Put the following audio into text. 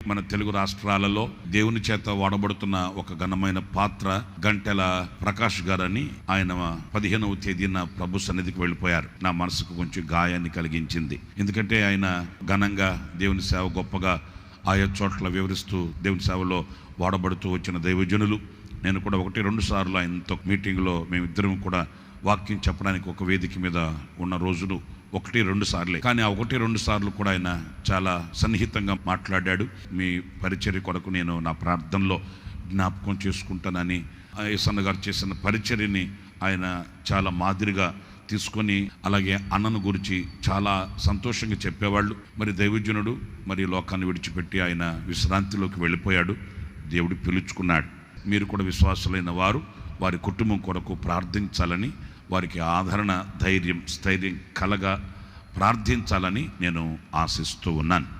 మన తెలుగు రాష్ట్రాలలో దేవుని చేత వాడబడుతున్న ఒక ఘనమైన పాత్ర గంటెల ప్రకాష్ గారని. ఆయన 15వ తేదీన ప్రభు సన్నిధికి వెళ్ళిపోయారు. నా మనసుకు కొంచెం గాయాన్ని కలిగించింది. ఎందుకంటే ఆయన ఘనంగా దేవుని సేవ గొప్పగా ఆయా చోట్ల వివరిస్తూ దేవుని సేవలో వాడబడుతూ వచ్చిన దైవజనులు. నేను కూడా 1-2 సార్లు ఆయనతో మీటింగ్లో మేమిద్దరం కూడా వాక్యం చెప్పడానికి ఒక వేదిక మీద ఉన్న రోజులు 1-2 సార్లే. కానీ ఆ 1-2 సార్లు కూడా ఆయన చాలా సన్నిహితంగా మాట్లాడాడు. మీ పరిచర్య కొరకు నేను నా ప్రార్థనలో జ్ఞాపకం చేసుకుంటానని, యేసన్న గారు చేసిన పరిచర్యని ఆయన చాలా మాదిరిగా తీసుకొని, అలాగే అన్నను గురించి చాలా సంతోషంగా చెప్పేవాళ్ళు. మరి దైవజనుడు మరి లోకాన్ని విడిచిపెట్టి ఆయన విశ్రాంతిలోకి వెళ్ళిపోయాడు. దేవుడు పిలుచుకున్నాడు. మీరు కూడా విశ్వాసులైన వారు వారి కుటుంబం కొరకు ప్రార్థించాలని, వారికి ఆదరణ, ధైర్యం, స్థైర్యం కలగా ప్రార్థించాలని నేను ఆశిస్తూ ఉన్నాను.